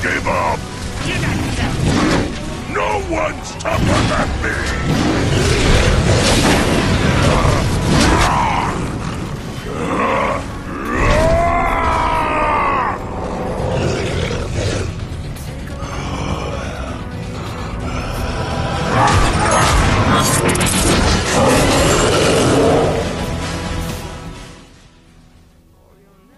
give up! You got yourself. No one's tougher than me!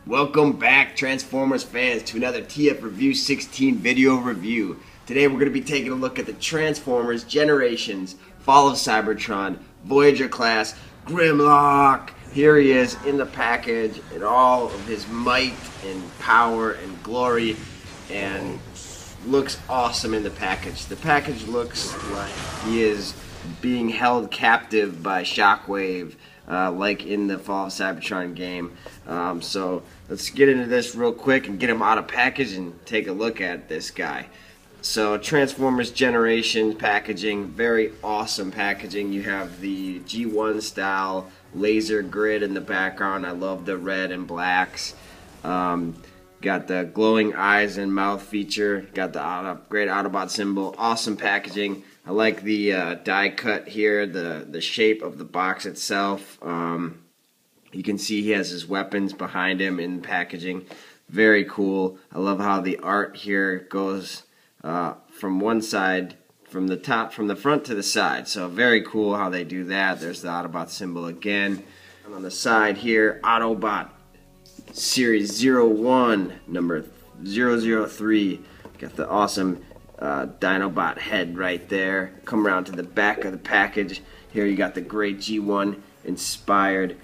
Welcome back, Transformers fans, to another TF Review 16 video review. Today we're going to be taking a look at the Transformers Generations, Fall of Cybertron, Voyager class, Grimlock. Here he is in the package in all of his might and power and glory, and looks awesome in the package. The package looks like he is being held captive by Shockwave, like in the Fall of Cybertron game. So let's get into this real quick and get him out of package and take a look at this guy. So Transformers Generations packaging, very awesome packaging. You have the G1 style laser grid in the background. I love the red and blacks. Got the glowing eyes and mouth feature. Got the great Autobot symbol. Awesome packaging. I like the die cut here, the shape of the box itself. You can see he has his weapons behind him in packaging. Very cool. I love how the art here goes from one side, from the front to the side. So very cool how they do that. There's the Autobot symbol again. And on the side here, Autobot Series 01, number 003. Got the awesome Dinobot head right there. Come around to the back of the package. Here you got the great G1 inspired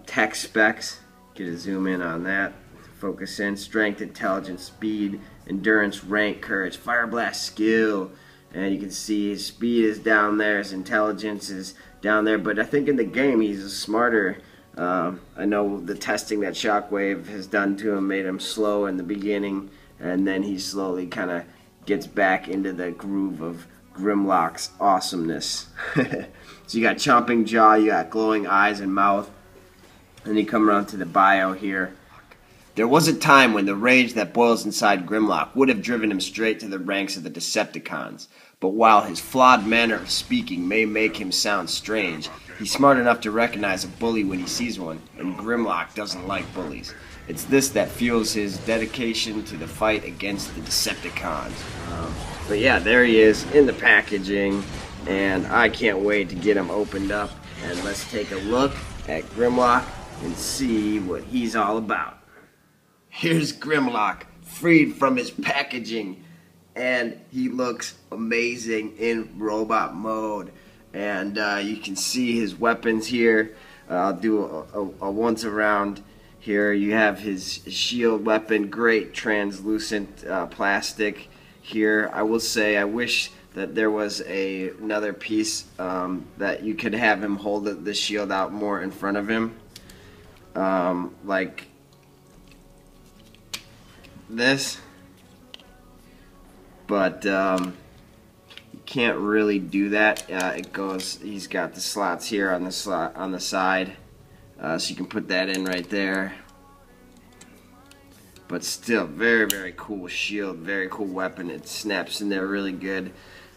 tech specs. Get a zoom in on that. Focus in. Strength, intelligence, speed, endurance, rank, courage, fire blast, skill. And you can see his speed is down there, his intelligence is down there, but I think in the game he's smarter. I know the testing that Shockwave has done to him made him slow in the beginning, and then he slowly kind of gets back into the groove of Grimlock's awesomeness. So you got chomping jaw, you got glowing eyes and mouth, and you come around to the bio here. There was a time when the rage that boils inside Grimlock would have driven him straight to the ranks of the Decepticons. But while his flawed manner of speaking may make him sound strange, he's smart enough to recognize a bully when he sees one, and Grimlock doesn't like bullies. It's this that fuels his dedication to the fight against the Decepticons. But yeah, there he is in the packaging, and I can't wait to get him opened up. And let's take a look at Grimlock and see what he's all about. Here's Grimlock, freed from his packaging, and he looks amazing in robot mode. And you can see his weapons here. I'll do a once around. Here you have his shield weapon, great translucent plastic here. I will say I wish that there was another piece that you could have him hold the shield out more in front of him, like this, but you can't really do that. He's got the slots here on the side, so you can put that in right there. But still, very, very cool shield, very cool weapon. It snaps in there really good.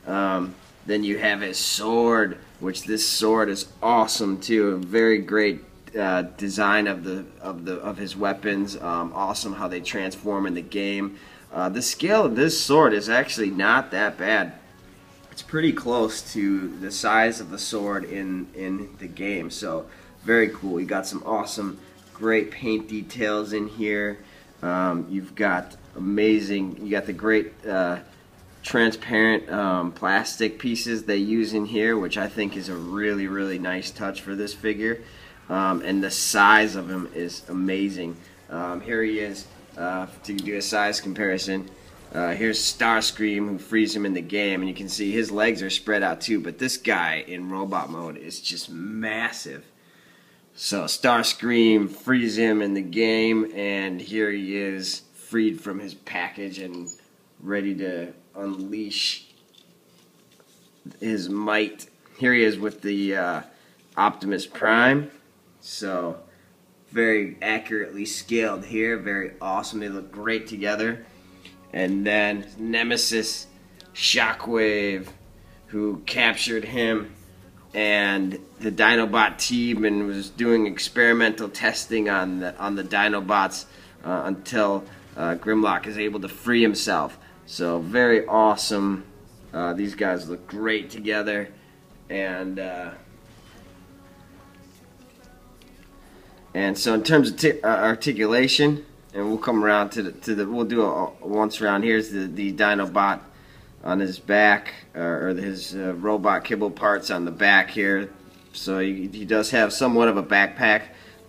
Then you have his sword, which this sword is awesome too. A very great design of his weapons. Awesome how they transform in the game. The scale of this sword is actually not that bad. It's pretty close to the size of the sword in the game. So very cool. You got some awesome, great paint details in here. You've got amazing. You got the great transparent plastic pieces they use in here, which I think is a really, really nice touch for this figure. And the size of him is amazing. Here he is, to do a size comparison. Here's Starscream, who frees him in the game, and you can see his legs are spread out too, but this guy in robot mode is just massive. So Starscream frees him in the game, and here he is, freed from his package and ready to unleash his might. Here he is with the Optimus Prime. So very accurately scaled here, very awesome. They look great together. and then Nemesis Shockwave, who captured him and the Dinobot team and was doing experimental testing on the Dinobots until Grimlock is able to free himself. So very awesome. These guys look great together, and so in terms of articulation, and we'll come around to the we'll do a once around. Here's the Dinobot on his back, or his robot kibble parts on the back here. So he does have somewhat of a backpack,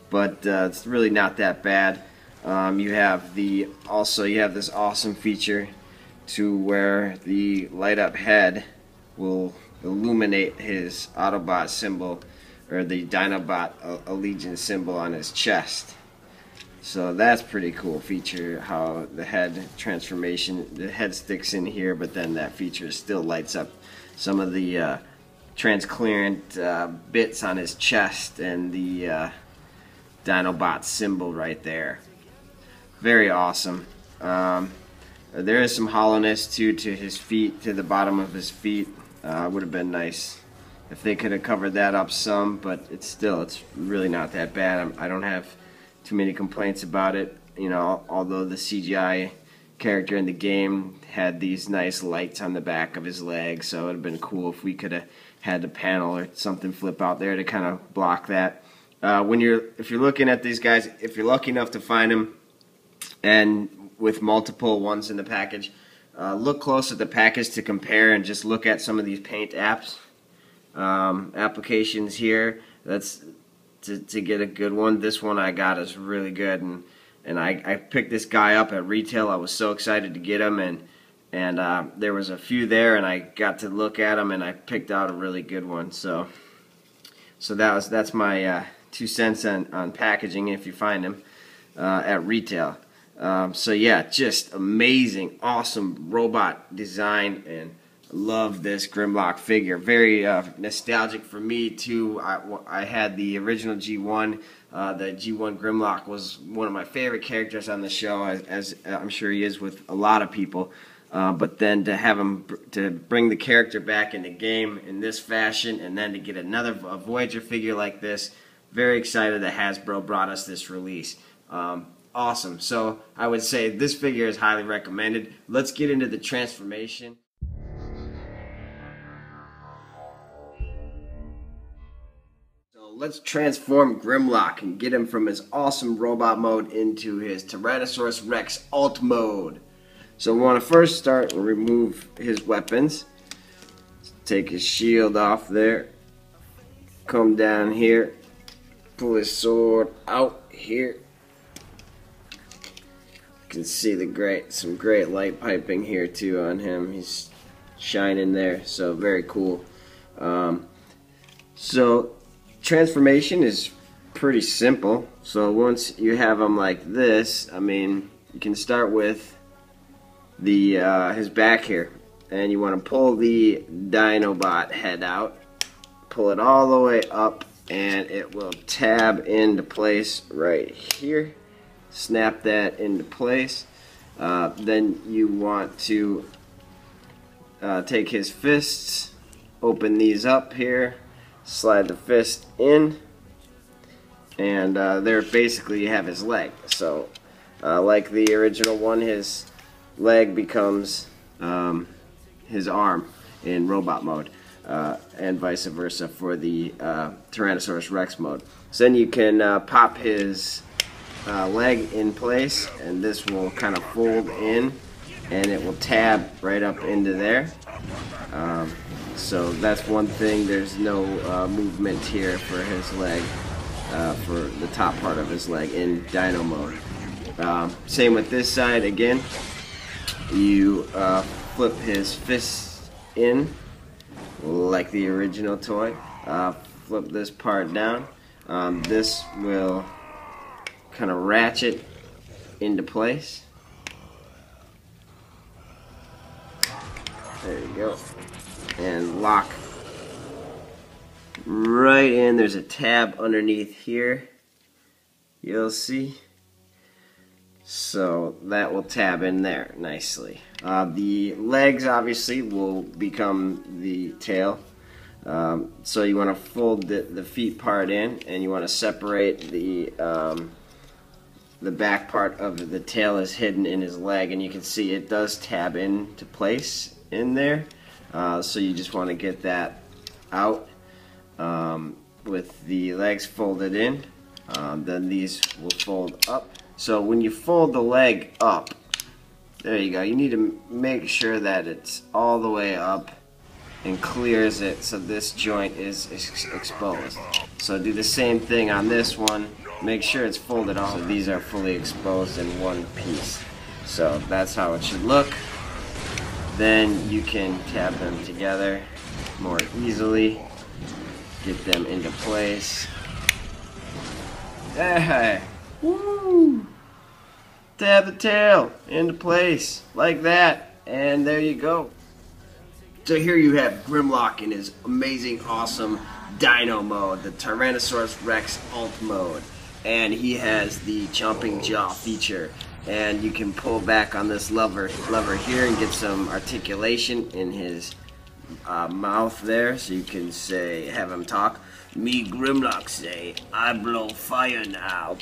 but it's really not that bad. You have this awesome feature to where the light up head will illuminate his Autobot symbol, or the Dinobot allegiance symbol on his chest. So that's pretty cool feature, how the head transformation, the head sticks in here, but then that feature still lights up some of the transparent bits on his chest and the Dinobot symbol right there. Very awesome. There is some hollowness too to his feet, to the bottom of his feet. Would have been nice if they could have covered that up some, but it's really not that bad. I don't have too many complaints about it. You know, although the CGI character in the game had these nice lights on the back of his legs, so it would have been cool if we could have had the panel or something flip out there to kind of block that. If you're looking at these guys, if you're lucky enough to find them, and with multiple ones in the package, look close at the package to compare, and just look at some of these paint apps. Applications here. That's to get a good one. This one I got is really good, and I picked this guy up at retail. I was so excited to get him, and there was a few there, and I got to look at them, and I picked out a really good one. So that's my 2 cents on packaging if you find them at retail. So yeah, just amazing, awesome robot design, and love this Grimlock figure. Very nostalgic for me too. I had the original G1. The G1 Grimlock was one of my favorite characters on the show, as I'm sure he is with a lot of people. But then to have him to bring the character back in the game in this fashion, and then to get another Voyager figure like this, very excited that Hasbro brought us this release. Awesome. So I would say this figure is highly recommended. Let's get into the transformation. So let's transform Grimlock and get him from his awesome robot mode into his Tyrannosaurus Rex alt mode. So we want to first start and remove his weapons. Take his shield off there. Come down here. Pull his sword out here. You can see some great light piping here too on him. He's shining there, so very cool. So transformation is pretty simple. So once you have him like this, I mean, you can start with his back here, and you want to pull the Dinobot head out, pull it all the way up, and it will tab into place right here. Snap that into place. Then you want to take his fists, open these up here, slide the fist in, and there basically you have his leg. So like the original one, his leg becomes his arm in robot mode, and vice versa for the Tyrannosaurus Rex mode. So then you can pop his leg in place, and this will kind of fold in, and it will tab right up into there. So that's one thing. There's no movement here for his leg, for the top part of his leg in Dino mode. Same with this side. Again, you flip his fist in like the original toy. Flip this part down. This will kind of ratchet into place. There you go. And lock right in. There's a tab underneath here, you'll see. So that will tab in there nicely. The legs obviously will become the tail. So you want to fold the feet part in, and you want to separate the back part of the tail is hidden in his leg, and you can see it does tab into place in there. So you just want to get that out with the legs folded in. Then these will fold up. So when you fold the leg up, there you go, you need to make sure that it's all the way up and clears it so this joint is exposed. So do the same thing on this one. Make sure it's folded all. So these are fully exposed in one piece. So that's how it should look. Then you can tab them together more easily. Get them into place. Hey, woo! Tab the tail into place like that, and there you go. So here you have Grimlock in his amazing, awesome Dino mode, the Tyrannosaurus Rex Alt mode, and he has the jumping jaw feature. And you can pull back on this lever here and get some articulation in his mouth there, so you can say, have him talk. Me Grimlock say, I blow fire now.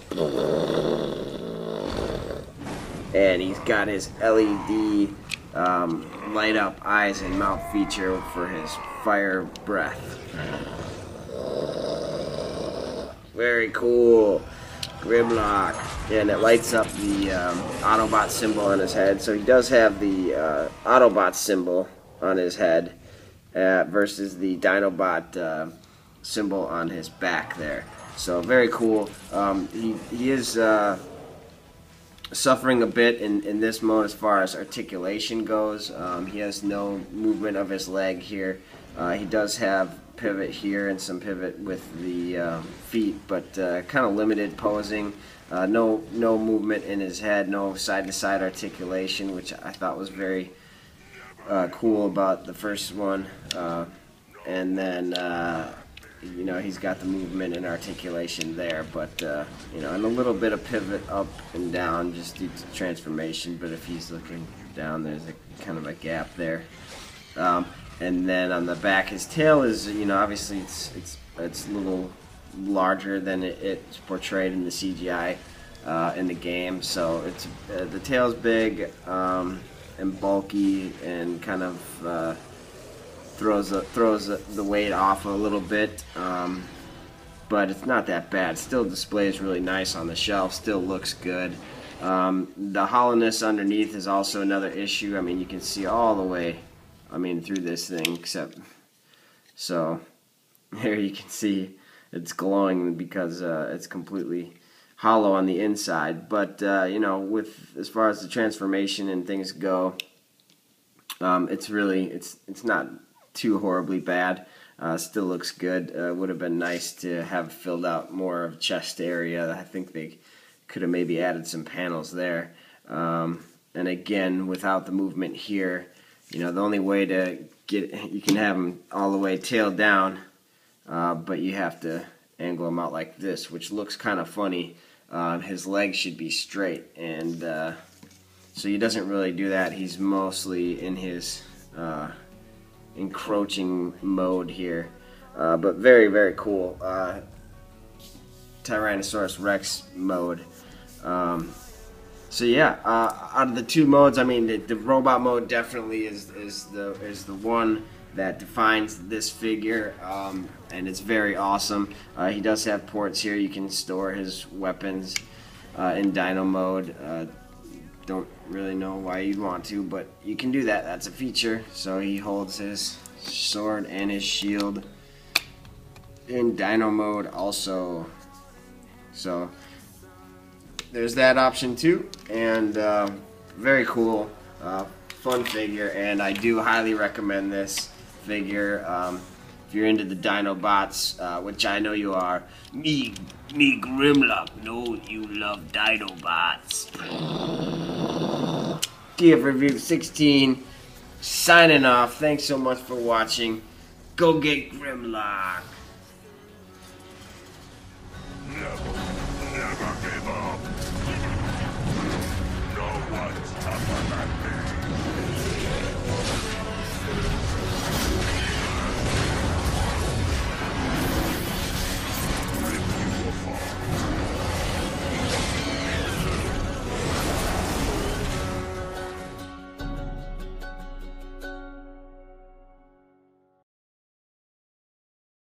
And he's got his LED light up eyes and mouth feature for his fire breath. Very cool. Grimlock. And it lights up the Autobot symbol on his head. So he does have the Autobot symbol on his head versus the Dinobot symbol on his back there. So very cool. He is suffering a bit in this mode as far as articulation goes. He has no movement of his leg here. He does have pivot here and some pivot with the feet, but kind of limited posing. No movement in his head, no side-to-side articulation, which I thought was very cool about the first one. And then you know, he's got the movement and articulation there, but you know, and a little bit of pivot up and down just due to transformation. But if he's looking down, there's a kind of a gap there. And then on the back, his tail is, you know, obviously it's a little larger than it's portrayed in the CGI in the game. So it's the tail's big and bulky and kind of throws the weight off a little bit, but it's not that bad. Still displays really nice on the shelf. Still looks good. The hollowness underneath is also another issue. I mean, you can see all the way, I mean, through this thing, except so here you can see it's glowing because it's completely hollow on the inside. But you know, with as far as the transformation and things go, it's really it's not too horribly bad. Still looks good. Would have been nice to have filled out more of chest area. I think they could have maybe added some panels there. And again, without the movement here, you know, the only way to get, you can have them all the way tail down, but you have to angle them out like this, which looks kind of funny. His legs should be straight, and so he doesn't really do that. He's mostly in his encroaching mode here, but very, very cool Tyrannosaurus Rex mode. So yeah, out of the two modes, I mean, the robot mode definitely is the one that defines this figure, and it's very awesome. He does have ports here. You can store his weapons in Dino mode. Don't really know why you'd want to, but you can do that. That's a feature. So he holds his sword and his shield in Dino mode also. So there's that option too, and very cool, fun figure, and I do highly recommend this figure. If you're into the Dinobots, which I know you are. Me Grimlock, know you love Dinobots. TF Review 16, signing off. Thanks so much for watching. Go get Grimlock.